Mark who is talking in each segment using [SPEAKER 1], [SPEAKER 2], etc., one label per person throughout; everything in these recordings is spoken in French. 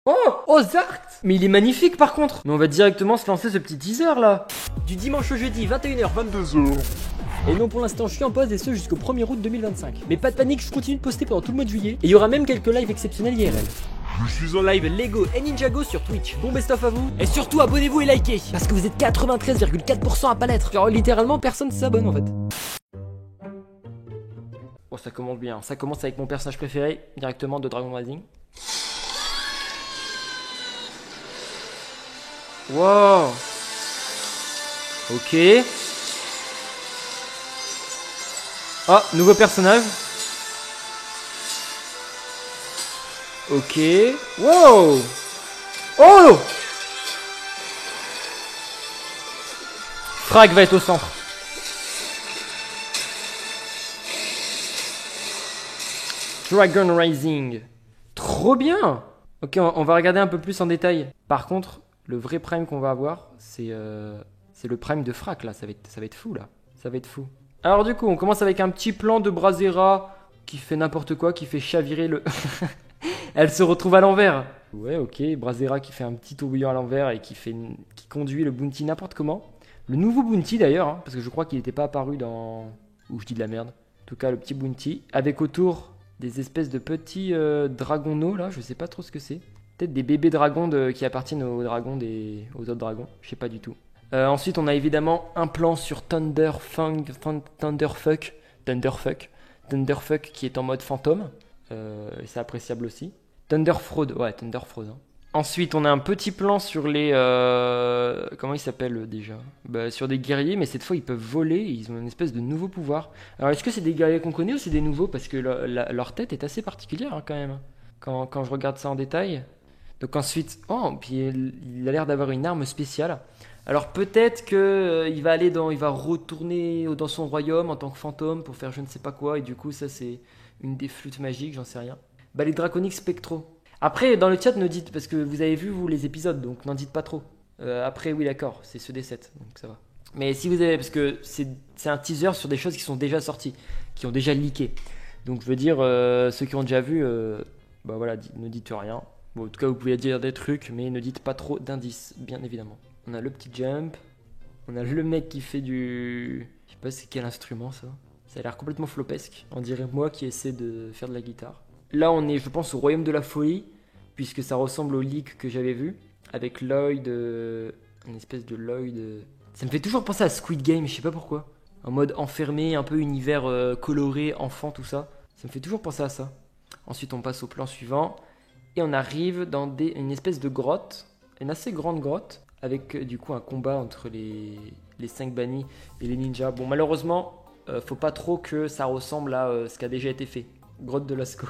[SPEAKER 1] Oh Zart. Mais il est magnifique par contre. Mais on va directement se lancer ce petit teaser là. Du dimanche au jeudi, 21h, 22h. Et non, pour l'instant, je suis en pause et ce jusqu'au 1er août 2025. Mais pas de panique, je continue de poster pendant tout le mois de juillet. Et il y aura même quelques lives exceptionnels IRL. Je suis en live Lego et Ninjago sur Twitch. Bon best of à vous. Et surtout, abonnez-vous et likez. Parce que vous êtes 93,4% à pas l'être. Genre, littéralement, personne s'abonne en fait. Oh, ça commence bien. Ça commence avec mon personnage préféré, directement de Dragon Rising. Wow. Ok. Ah, nouveau personnage. Ok. Wow. Oh. Frag va être au centre. Dragon Rising. Trop bien. Ok, on va regarder un peu plus en détail. Par contre, le vrai prime qu'on va avoir, c'est le prime de Frac là. Ça va être fou là. Ça va être fou. Alors du coup, on commence avec un petit plan de Brasera qui fait n'importe quoi, qui fait chavirer le... Elle se retrouve à l'envers. Ouais, ok, Brasera qui fait un petit tourbillon à l'envers et qui conduit le Bounty n'importe comment. Le nouveau Bounty d'ailleurs, hein, parce que je crois qu'il n'était pas apparu dans... Ou je dis de la merde. En tout cas, le petit Bounty, avec autour des espèces de petits dragonos là, je sais pas trop ce que c'est. Peut-être des bébés dragons qui appartiennent aux dragons aux autres dragons, je sais pas du tout. Ensuite, on a évidemment un plan sur Thunderfuck qui est en mode fantôme. Et c'est appréciable aussi. Thunderfraud, ouais, Thunderfraud. Hein. Ensuite, on a un petit plan sur les... comment ils s'appellent déjà sur des guerriers, mais cette fois, ils peuvent voler. Ils ont une espèce de nouveau pouvoir. Alors, est-ce que c'est des guerriers qu'on connaît ou c'est des nouveaux? Parce que leur tête est assez particulière hein, quand même. Quand je regarde ça en détail. Donc ensuite... Oh, puis il a l'air d'avoir une arme spéciale. Alors peut-être que il va retourner dans son royaume en tant que fantôme pour faire je ne sais pas quoi et du coup ça c'est une des flûtes magiques, j'en sais rien. Bah les draconiques spectraux. Après dans le chat ne dites parce que vous avez vu vous les épisodes donc n'en dites pas trop. Après oui d'accord c'est ceux des 7 donc ça va. Mais si vous avez parce que c'est un teaser sur des choses qui sont déjà sorties, qui ont déjà leaké. Donc je veux dire ceux qui ont déjà vu bah voilà ne dites rien. Bon, en tout cas vous pouvez dire des trucs mais ne dites pas trop d'indices bien évidemment. On a le petit jump. On a le mec qui fait du... Je sais pas c'est quel instrument ça. Ça a l'air complètement flopesque. On dirait moi qui essaie de faire de la guitare. Là on est je pense au royaume de la folie. Puisque ça ressemble au leak que j'avais vu. Avec Lloyd... Une espèce de Lloyd... Ça me fait toujours penser à Squid Game, je sais pas pourquoi. En mode enfermé, un peu univers coloré, enfant, tout ça. Ça me fait toujours penser à ça. Ensuite on passe au plan suivant. Et on arrive dans une espèce de grotte. Une assez grande grotte. Avec du coup un combat entre les 5 bannis et les ninjas. Bon malheureusement, faut pas trop que ça ressemble à ce qui a déjà été fait. Grotte de Lascaux.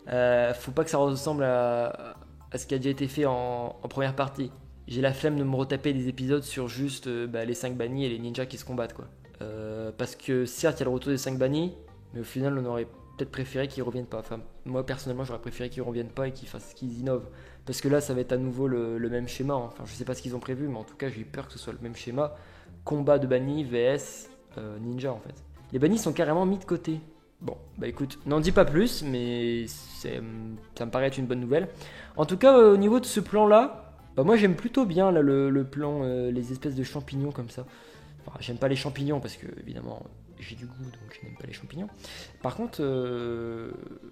[SPEAKER 1] Faut pas que ça ressemble à ce qui a déjà été fait en première partie. J'ai la flemme de me retaper des épisodes sur juste les 5 bannis et les ninjas qui se combattent quoi. Parce que certes il y a le retour des 5 bannis, mais au final on aurait peut-être préféré qu'ils reviennent pas. Enfin moi personnellement j'aurais préféré qu'ils reviennent pas et qu'ils innovent. Parce que là, ça va être à nouveau le même schéma. Hein. Enfin, je sais pas ce qu'ils ont prévu, mais en tout cas, j'ai eu peur que ce soit le même schéma. Combat de bannis vs ninja, en fait. Les bannis sont carrément mis de côté. Bon, bah écoute, n'en dis pas plus, mais ça me paraît être une bonne nouvelle. En tout cas, au niveau de ce plan-là, bah moi j'aime plutôt bien là, le plan, les espèces de champignons comme ça. Enfin, j'aime pas les champignons parce que, évidemment, j'ai du goût, donc je n'aime pas les champignons. Par contre,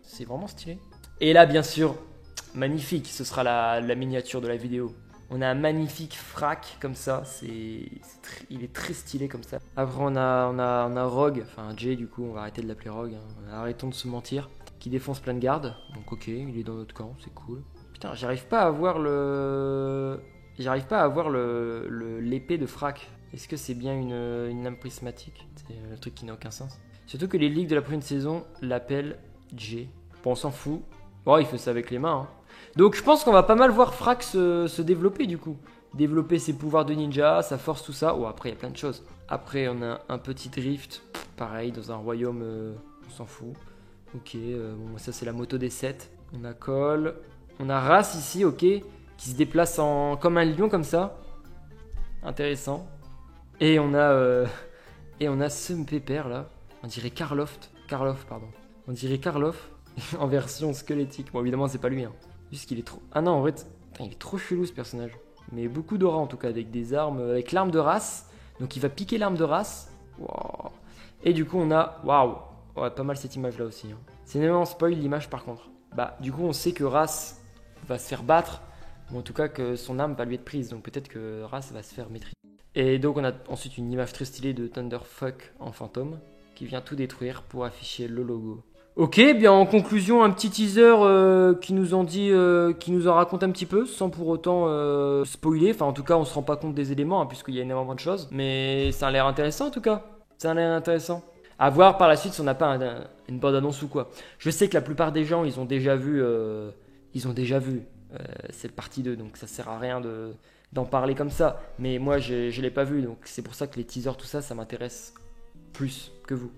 [SPEAKER 1] c'est vraiment stylé. Et là, bien sûr... Magnifique, ce sera la miniature de la vidéo. On a un magnifique frac comme ça, il est très stylé comme ça. Après on a Rogue, enfin Jay du coup, on va arrêter de l'appeler Rogue, hein. Arrêtons de se mentir. Qui défonce plein de gardes, donc ok, il est dans notre camp, c'est cool. Putain, j'arrive pas à avoir l'épée de frac. Est-ce que c'est bien une lame prismatique? C'est le truc qui n'a aucun sens. Surtout que les ligues de la prochaine saison l'appellent Jay. Bon, on s'en fout. Bon, il fait ça avec les mains. Hein. Donc je pense qu'on va pas mal voir Frac se développer du coup. Développer ses pouvoirs de ninja, sa force, tout ça. Oh, après, il y a plein de choses. Après, on a un petit drift. Pareil, dans un royaume, on s'en fout. Ok, bon, ça c'est la moto des 7. On a Cole. On a Race ici, ok. Qui se déplace comme un lion comme ça. Intéressant. Et on a ce pépère là. On dirait Karloff, pardon. On dirait Karloff en version squelettique. Bon, évidemment, c'est pas lui. Hein. Juste qu'il est trop. Ah non, en fait, Putain, il est trop chelou ce personnage. Mais beaucoup d'aura en tout cas, avec des armes, avec l'arme de race. Donc il va piquer l'arme de race. Wow. Et du coup on a, waouh, ouais, pas mal cette image là aussi. Hein. C'est énormément spoil l'image par contre. Bah du coup on sait que Race va se faire battre, ou en tout cas que son âme va lui être prise. Donc peut-être que Race va se faire maîtriser. Et donc on a ensuite une image très stylée de Thunderfuck en fantôme qui vient tout détruire pour afficher le logo. Ok, bien en conclusion, un petit teaser qui nous en dit, qui nous en raconte un petit peu, sans pour autant spoiler. Enfin, en tout cas, on se rend pas compte des éléments, hein, puisqu'il y a énormément de choses. Mais ça a l'air intéressant en tout cas. Ça a l'air intéressant. À voir par la suite si on n'a pas une bande-annonce ou quoi. Je sais que la plupart des gens, ils ont déjà vu, cette partie 2, donc ça sert à rien d'en parler comme ça. Mais moi, je l'ai pas vu, donc c'est pour ça que les teasers, tout ça, ça m'intéresse plus que vous.